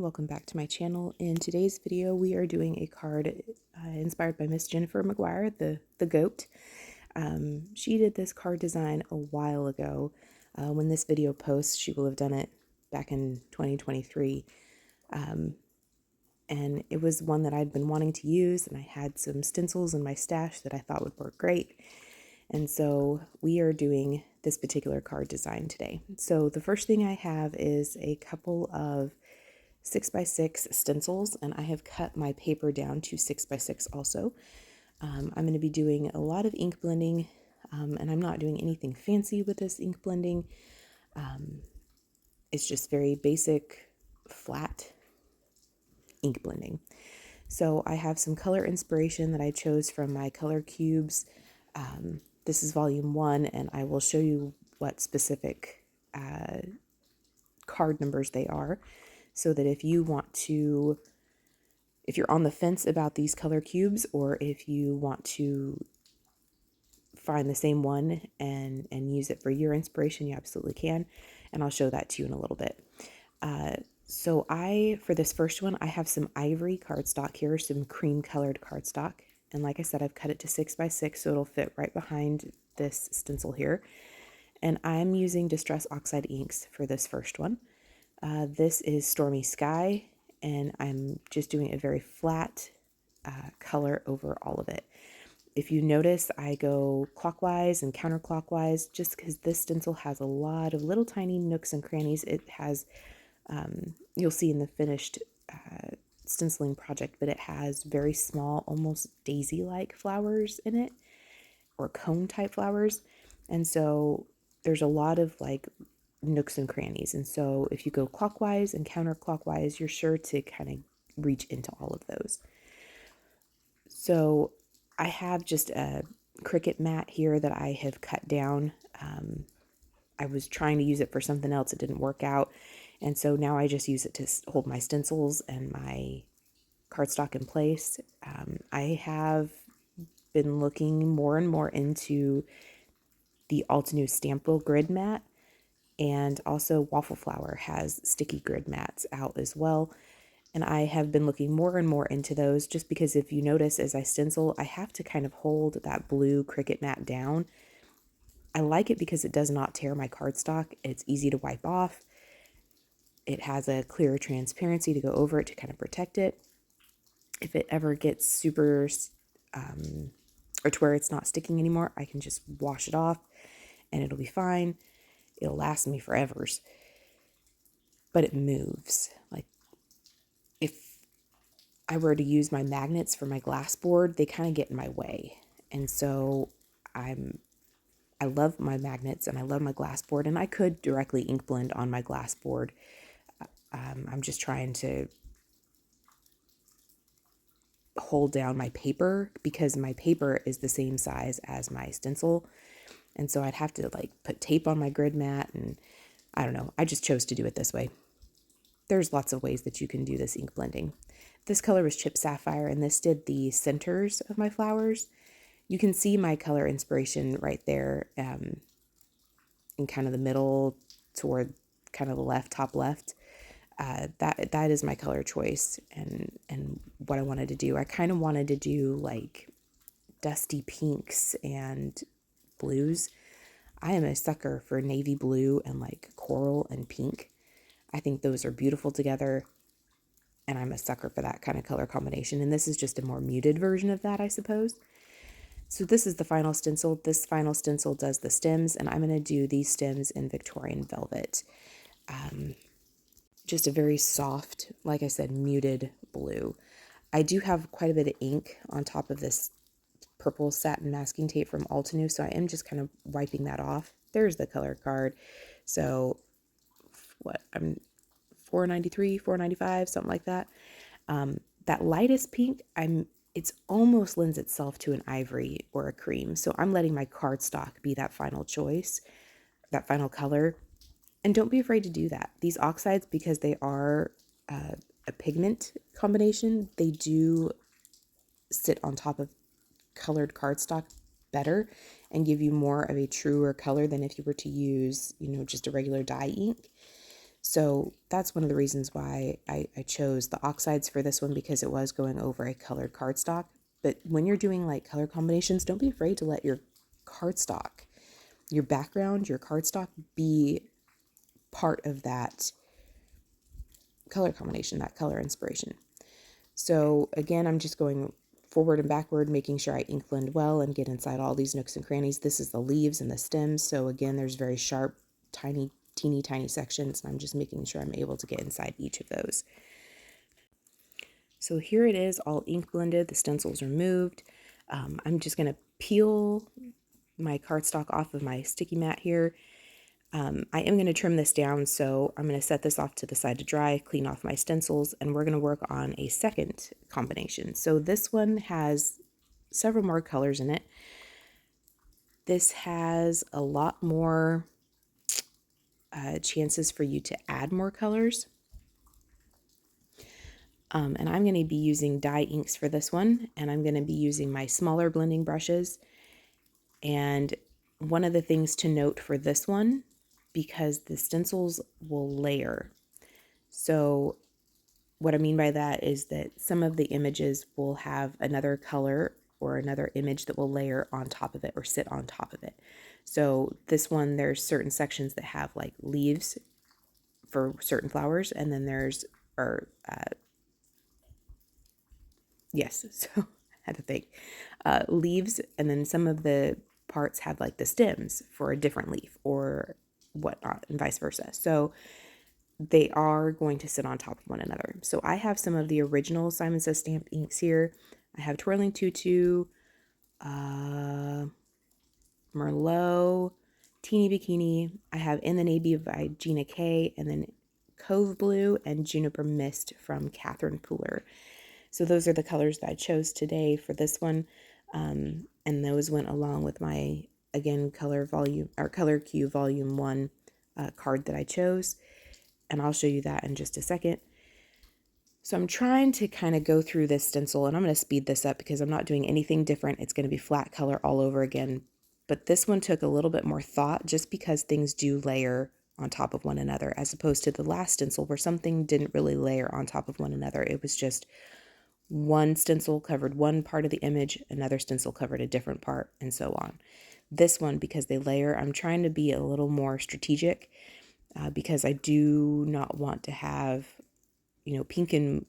welcome back to my channel. In today's video we are doing a card inspired by Miss Jennifer McGuire, the GOAT. She did this card design a while ago. When this video posts, she will have done it back in 2023. And it was one that I'd been wanting to use, and I had some stencils in my stash that I thought would work great. And so we are doing this particular card design today. So the first thing I have is a couple of 6x6 stencils, and I have cut my paper down to 6x6 also. I'm going to be doing a lot of ink blending, and I'm not doing anything fancy with this ink blending. It's just very basic, flat ink blending. So I have some color inspiration that I chose from my color cubes. This is volume 1, and I will show you what specific card numbers they are, so that if you want to, if you're on the fence about these color cubes, or if you want to find the same one and use it for your inspiration, you absolutely can, and I'll show that to you in a little bit. So for this first one, I have some ivory cardstock here, some cream colored cardstock. And like I said, I've cut it to 6x6, so it'll fit right behind this stencil here. And I'm using Distress Oxide inks for this first one. This is Stormy Sky, and I'm just doing a very flat color over all of it. If you notice, I go clockwise and counterclockwise just because this stencil has a lot of little tiny nooks and crannies. It has, you'll see in the finished stenciling project, but it has very small, almost daisy-like flowers in it, or cone-type flowers. And so there's a lot of like nooks and crannies. And so if you go clockwise and counterclockwise, you're sure to kind of reach into all of those. So I have just a Cricut mat here that I have cut down. I was trying to use it for something else. It didn't work out. And so now I just use it to hold my stencils and my cardstock in place. I have been looking more and more into the TUTU Stampo grid mat, and also Waffle Flower has sticky grid mats out as well. And I have been looking more and more into those, just because if you notice as I stencil, I have to kind of hold that blue Cricut mat down. I like it because it does not tear my cardstock. It's easy to wipe off. It has a clear transparency to go over it to kind of protect it. If it ever gets super, or to where it's not sticking anymore, I can just wash it off and it'll be fine. It'll last me forevers. But it moves. Like, if I were to use my magnets for my glass board, they kind of get in my way. And so I love my magnets and I love my glass board, and I could directly ink blend on my glass board. I'm just trying to hold down my paper because my paper is the same size as my stencil. And so I'd have to like put tape on my grid mat, and I don't know. I just chose to do it this way. There's lots of ways that you can do this ink blending. This color was Chip Sapphire, and this did the centers of my flowers. You can see my color inspiration right there, in kind of the middle toward kind of the left, top left. That is my color choice, and what I wanted to do. I kind of wanted to do like dusty pinks and blues. I am a sucker for navy blue and like coral and pink. I think those are beautiful together, and I'm a sucker for that kind of color combination. And this is just a more muted version of that, I suppose. So this is the final stencil. This final stencil does the stems, and I'm going to do these stems in Victorian velvet. Just a very soft, like I said, muted blue. I do have quite a bit of ink on top of this purple satin masking tape from TUTU, so I am just kind of wiping that off. There's the color card. So what, I'm $4.93, $4.95, something like that. That lightest pink, it's almost lends itself to an ivory or a cream. So I'm letting my cardstock be that final choice, that final color. And don't be afraid to do that. These oxides, because they are a pigment combination, they do sit on top of colored cardstock better and give you more of a truer color than if you were to use, just a regular dye ink. So that's one of the reasons why I chose the oxides for this one, because it was going over a colored cardstock. But when you're doing like color combinations, don't be afraid to let your cardstock, your background, your cardstock be part of that color combination, that color inspiration. So again, I'm just going forward and backward, making sure I ink blend well and get inside all these nooks and crannies. This is the leaves and the stems. So again, there's very sharp, tiny, teeny tiny sections, and I'm just making sure I'm able to get inside each of those. So here it is, all ink blended, the stencils removed. I'm just going to peel my cardstock off of my sticky mat here. I am going to trim this down, so I'm going to set this off to the side to dry, clean off my stencils, and we're going to work on a second combination. So this one has several more colors in it. This has a lot more chances for you to add more colors. And I'm going to be using dye inks for this one, and I'm going to be using my smaller blending brushes. And one of the things to note for this one, because the stencils will layer. So what I mean by that is that some of the images will have another color or another image that will layer on top of it or sit on top of it. So this one, there's certain sections that have like leaves for certain flowers, and then there's, yes, so I had to think, leaves, and then some of the parts have like the stems for a different leaf or whatnot, and vice versa. So they are going to sit on top of one another. So I have some of the original Simon Says Stamp inks here. I have Twirling TUTU, Merlot, Teeny Bikini. I have In the Navy by Gina K, and then Cove Blue and Juniper Mist from Catherine Pooler. So those are the colors that I chose today for this one. And those went along with my, again, Color Q Volume 1 card that I chose. And I'll show you that in just a second. So I'm trying to kind of go through this stencil, and I'm going to speed this up because I'm not doing anything different. It's going to be flat color all over again. But this one took a little bit more thought, just because things do layer on top of one another, as opposed to the last stencil where something didn't really layer on top of one another. It was just one stencil covered one part of the image, another stencil covered a different part, and so on. This one, because they layer, I'm trying to be a little more strategic. Because I do not want to have, you know, pink and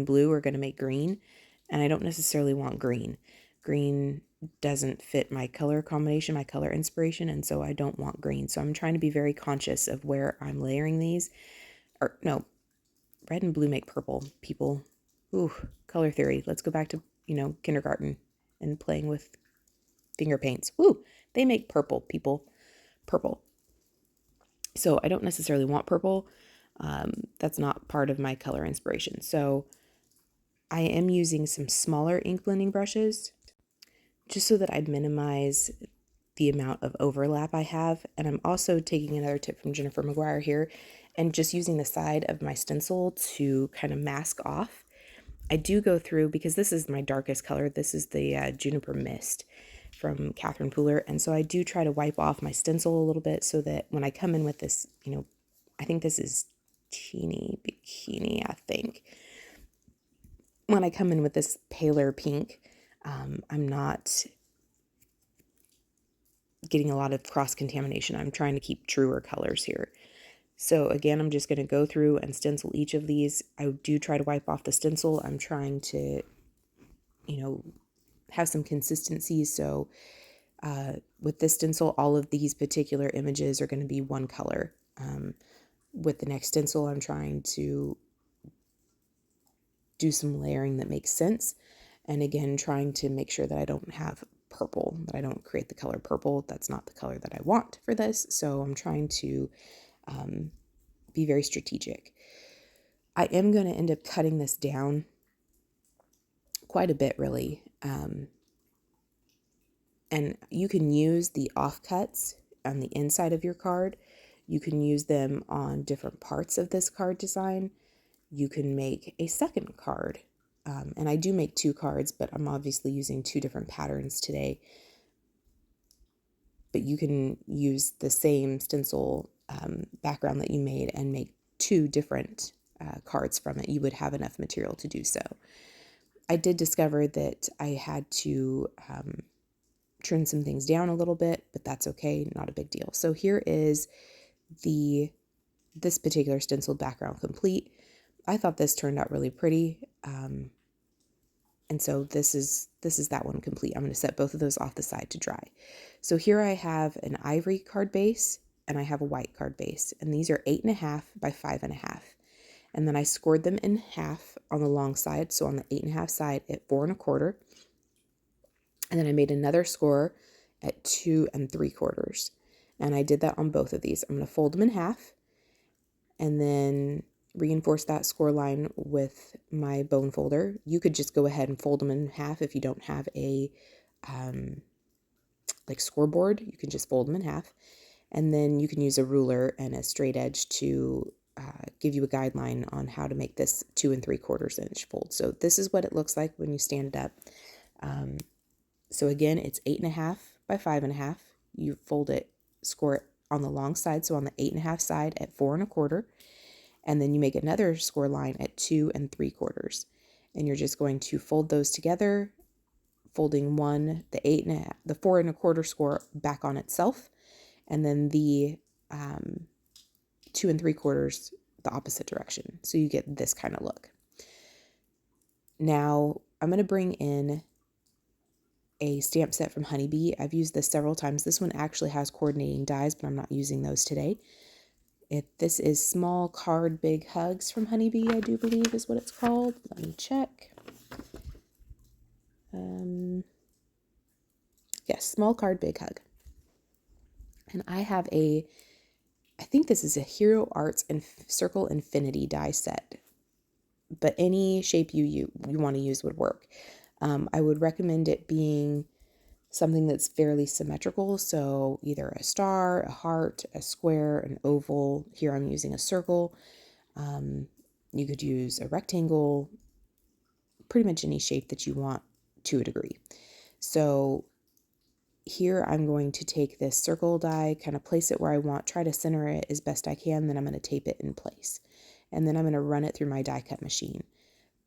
blue are going to make green, and I don't necessarily want green. Green doesn't fit my color combination, my color inspiration, and so I don't want green. So I'm trying to be very conscious of where I'm layering these. Or no, red and blue make purple, people. Ooh, color theory. Let's go back to, you know, kindergarten and playing with finger paints. Ooh, they make purple, people. Purple. So I don't necessarily want purple. That's not part of my color inspiration. So I am using some smaller ink blending brushes just so that I'd minimize the amount of overlap I have. And I'm also taking another tip from Jennifer McGuire here and just using the side of my stencil to kind of mask off. I do go through, because this is my darkest color. This is the Juniper Mist from Catherine Pooler. And so I do try to wipe off my stencil a little bit so that when I come in with this, you know, I think this is Teeny Bikini, I think. When I come in with this paler pink, I'm not getting a lot of cross-contamination. I'm trying to keep truer colors here. So again, I'm just going to go through and stencil each of these. I do try to wipe off the stencil. I'm trying to, you know, have some consistency. So with this stencil, all of these particular images are going to be one color. With the next stencil, I'm trying to do some layering that makes sense. And again, trying to make sure that I don't have purple, that I don't create the color purple. That's not the color that I want for this. So I'm trying to be very strategic. I am going to end up cutting this down quite a bit, really. And you can use the offcuts on the inside of your card. You can use them on different parts of this card design. You can make a second card. And I do make 2 cards, but I'm obviously using 2 different patterns today. but you can use the same stencil background that you made and make two different cards from it. You would have enough material to do so. I did discover that I had to trim some things down a little bit, but that's okay, not a big deal. So here is this particular stenciled background complete. I thought this turned out really pretty. And so this is that one complete. I'm going to set both of those off the side to dry. So here I have an ivory card base and I have a white card base, and these are 8.5 by 5.5. And then I scored them in half on the long side. So on the 8.5 side at 4 1/4. And then I made another score at 2 3/4. And I did that on both of these. I'm going to fold them in half and then reinforce that score line with my bone folder. You could just go ahead and fold them in half if you don't have a like scoreboard. You can just fold them in half, and then you can use a ruler and a straight edge to give you a guideline on how to make this 2 3/4 inch fold. So this is what it looks like when you stand it up. So again, it's 8.5 by 5.5. You fold it, score it on the long side, so on the 8.5 side at 4 1/4. And then you make another score line at 2 3/4. And you're just going to fold those together, folding the 4 1/4 score back on itself, and then the 2 3/4 the opposite direction. So you get this kind of look. Now I'm going to bring in a stamp set from Honeybee. I've used this several times. This one actually has coordinating dies, but I'm not using those today. This is Small Card Big Hugs from Honeybee, I do believe is what it's called. Let me check. Yes, Small Card Big Hug. And I have I think this is a Hero Arts and Circle Infinity die set, but any shape you want to use would work. I would recommend it being something that's fairly symmetrical, so either a star, a heart, a square, an oval. Here I'm using a circle. You could use a rectangle, pretty much any shape that you want to a degree. So here I'm going to take this circle die, kind of place it where I want, try to center it as best I can, then I'm going to tape it in place. And then I'm going to run it through my die cut machine.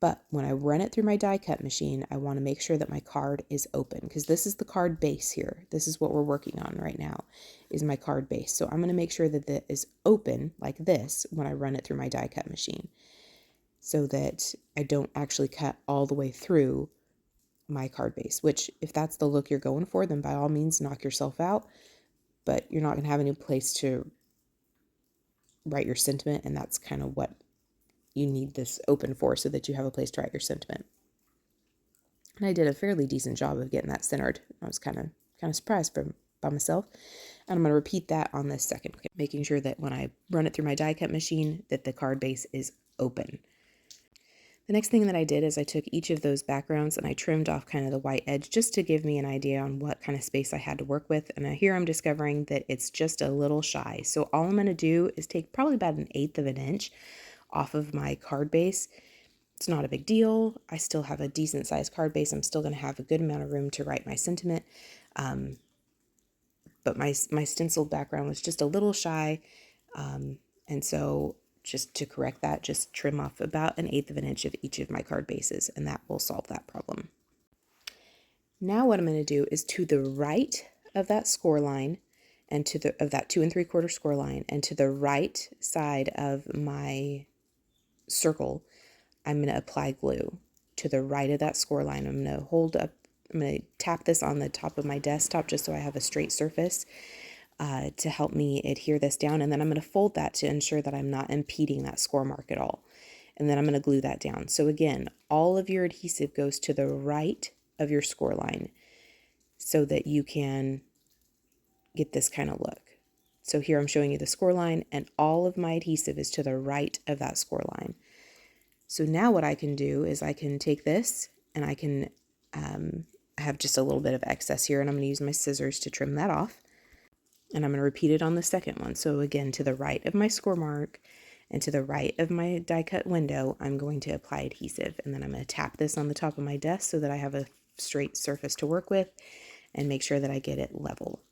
But when I run it through my die cut machine, I want to make sure that my card is open, because this is the card base here. This is what we're working on right now, is my card base. So I'm going to make sure that it is open like this when I run it through my die cut machine, so that I don't actually cut all the way through my card base, which if that's the look you're going for, then by all means knock yourself out, but you're not going to have any place to write your sentiment, and that's kind of what you need this open for, so that you have a place to write your sentiment. And I did a fairly decent job of getting that centered. I was kind of surprised by myself. And I'm going to repeat that on this second, making sure that when I run it through my die cut machine, that the card base is open. The next thing that I did is I took each of those backgrounds and I trimmed off kind of the white edge, just to give me an idea on what kind of space I had to work with. And here I'm discovering that it's just a little shy. So all I'm going to do is take probably about 1/8 of an inch off of my card base. It's not a big deal. I still have a decent sized card base. I'm still going to have a good amount of room to write my sentiment. But my stenciled background was just a little shy. And so just to correct that, just trim off about 1/8 of an inch of each of my card bases, and that will solve that problem. Now what I'm going to do is, to the right of that score line, and of that 2 3/4 score line, and to the right side of my circle, I'm going to apply glue to the right of that score line. I'm going to tap this on the top of my desktop just so I have a straight surface to help me adhere this down. And then I'm going to fold that to ensure that I'm not impeding that score mark at all. And then I'm going to glue that down. So again, all of your adhesive goes to the right of your score line so that you can get this kind of look. So here I'm showing you the score line, and all of my adhesive is to the right of that score line. So now what I can do is I can take this and I can have just a little bit of excess here, and I'm going to use my scissors to trim that off. And I'm going to repeat it on the second one. So again, to the right of my score mark and to the right of my die cut window, I'm going to apply adhesive. And then I'm going to tap this on the top of my desk so that I have a straight surface to work with, and make sure that I get it level.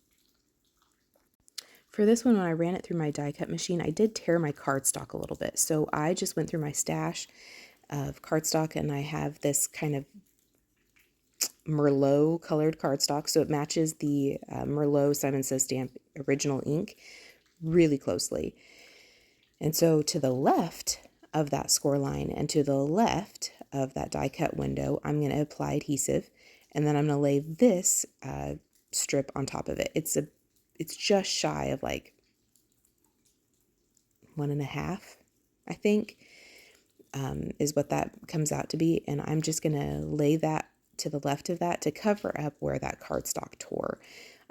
For this one, when I ran it through my die cut machine, I did tear my cardstock a little bit. So I just went through my stash of cardstock, and I have this kind of Merlot colored cardstock. So it matches the Merlot Simon Says stamp original ink really closely. And so to the left of that score line and to the left of that die cut window, I'm going to apply adhesive, and then I'm going to lay this strip on top of it. It's just shy of like 1.5, I think, is what that comes out to be. And I'm just going to lay that to the left of that to cover up where that cardstock tore.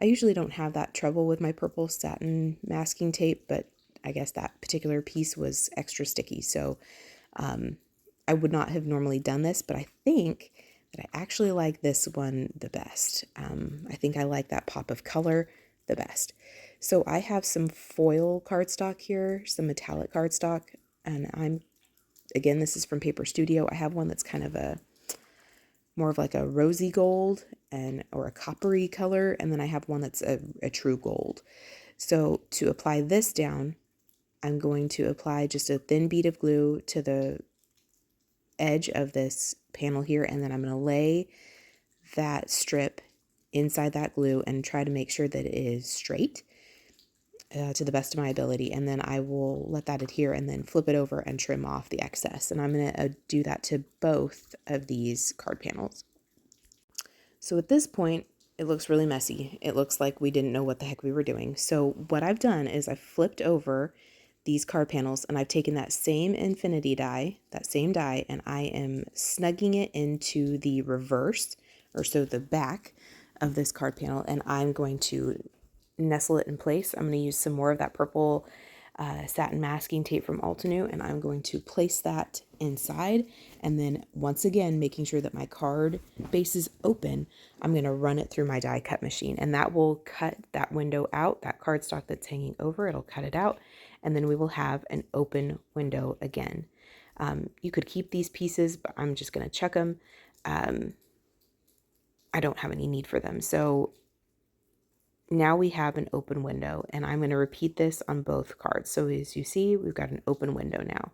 I usually don't have that trouble with my purple satin masking tape, but I guess that particular piece was extra sticky. So I would not have normally done this, but I think that I actually like this one the best. I think I like that pop of color the best. So I have some foil cardstock here, some metallic cardstock, and again, this is from Paper Studio. I have one that's kind of more of like a rosy gold or a coppery color, and then I have one that's a true gold. So to apply this down, I'm going to apply just a thin bead of glue to the edge of this panel here, and then I'm going to lay that strip inside that glue and try to make sure that it is straight to the best of my ability, and then I will let that adhere and then flip it over and trim off the excess. And I'm going to do that to both of these card panels. So at this point, it looks really messy. It looks like we didn't know what the heck we were doing. So what I've done is I've flipped over these card panels, and I've taken that same infinity die, that same die, and I am snugging it into the reverse, or so the back of this card panel, and I'm going to nestle it in place. I'm going to use some more of that purple satin masking tape from Altenew, and I'm going to place that inside, and then once again making sure that my card base is open, I'm going to run it through my die cut machine, and that will cut that window out, that cardstock that's hanging over, it'll cut it out, and then we will have an open window again. You could keep these pieces, but I'm just going to chuck them. I don't have any need for them. So now we have an open window, and I'm going to repeat this on both cards. So as you see, we've got an open window now,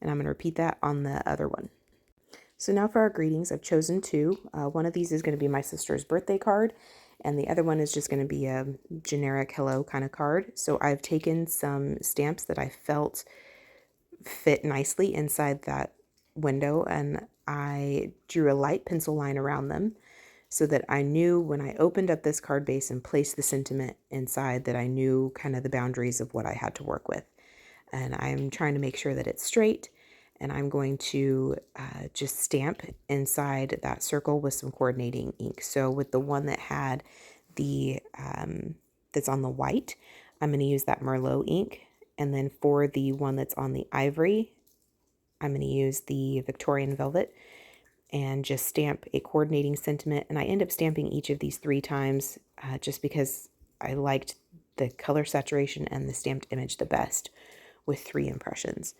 and I'm going to repeat that on the other one. So now for our greetings, I've chosen two. One of these is going to be my sister's birthday card, and the other one is just going to be a generic hello kind of card. So I've taken some stamps that I felt fit nicely inside that window, and I drew a light pencil line around them, so that I knew when I opened up this card base and placed the sentiment inside that I knew kind of the boundaries of what I had to work with. And I'm trying to make sure that it's straight, and I'm going to just stamp inside that circle with some coordinating ink. So with the one that had the, that's on the white, I'm going to use that Merlot ink. And then for the one that's on the ivory, I'm going to use the Victorian Velvet and just stamp a coordinating sentiment. And I end up stamping each of these 3 times just because I liked the color saturation and the stamped image the best with 3 impressions.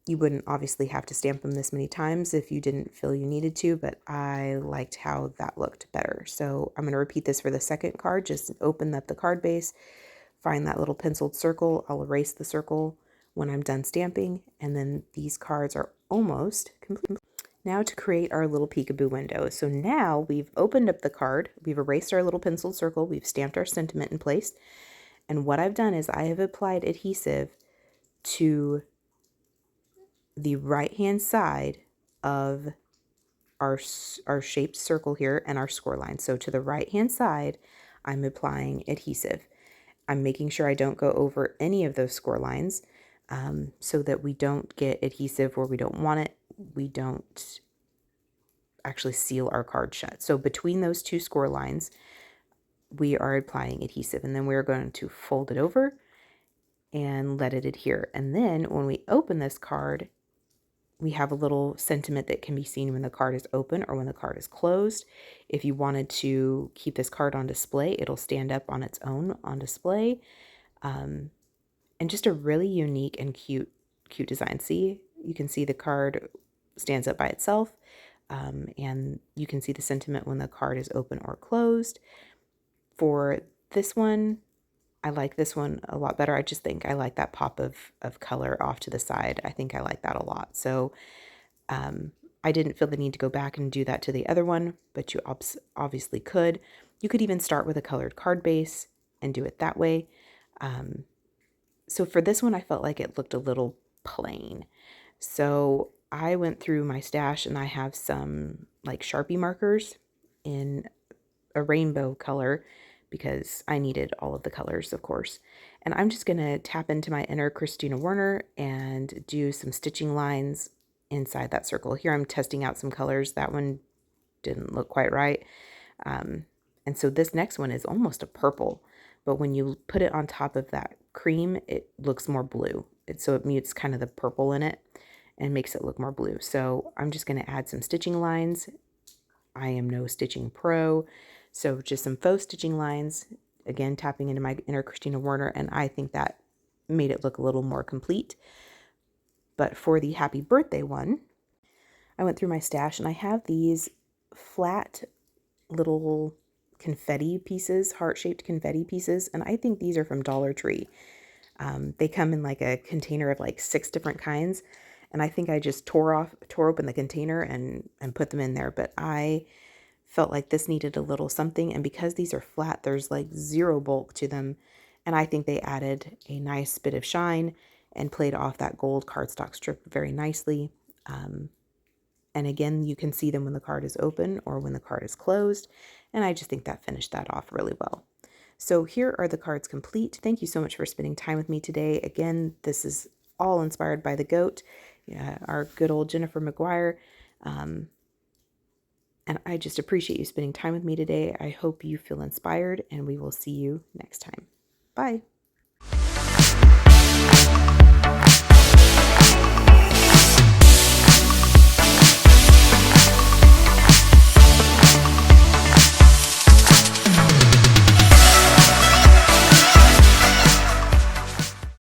You wouldn't obviously have to stamp them this many times if you didn't feel you needed to, but I liked how that looked better. So I'm going to repeat this for the second card. Just open up the card base, find that little penciled circle. I'll erase the circle when I'm done stamping, and then these cards are almost complete. Now to create our little peekaboo window. So now we've opened up the card, we've erased our little penciled circle, we've stamped our sentiment in place, and what I've done is I have applied adhesive to the right hand side of our shaped circle here and our score line. So to the right hand side, I'm applying adhesive. I'm making sure I don't go over any of those score lines so that we don't get adhesive where we don't want it. We don't actually seal our card shut. So between those 2 score lines, we are applying adhesive, and then we're going to fold it over and let it adhere. And then when we open this card, we have a little sentiment that can be seen when the card is open or when the card is closed. If you wanted to keep this card on display, it'll stand up on its own on display. And just a really unique and cute design. See, you can see the card stands up by itself, and you can see the sentiment when the card is open or closed. For this one, I like this one a lot better. I just think I like that pop of color off to the side. I think I like that a lot. So I didn't feel the need to go back and do that to the other one, but you obviously could. You could even start with a colored card base and do it that way. So for this one, I felt like it looked a little plain. So I went through my stash and I have some like Sharpie markers in a rainbow color because I needed all of the colors, of course. And I'm just going to tap into my inner Christina Werner and do some stitching lines inside that circle. Here I'm testing out some colors. That one didn't look quite right. And so this next one is almost a purple, but when you put it on top of that cream, it looks more blue. So it mutes kind of the purple in it and makes it look more blue. So I'm just going to add some stitching lines. I am no stitching pro, so just some faux stitching lines, again tapping into my inner Christina Werner, and I think that made it look a little more complete. But for the happy birthday one, I went through my stash and I have these flat little confetti pieces, heart-shaped confetti pieces, and I think these are from Dollar Tree. They come in like a container of like 6 different kinds, and I think I just tore open the container and put them in there, but I felt like this needed a little something, and because these are flat, there's like zero bulk to them, and I think they added a nice bit of shine and played off that gold cardstock strip very nicely. And again, you can see them when the card is open or when the card is closed, and I just think that finished that off really well. So here are the cards complete. Thank you so much for spending time with me today. Again, this is all inspired by the GOAT, our good old Jennifer McGuire. And I just appreciate you spending time with me today. I hope you feel inspired, and we will see you next time. Bye.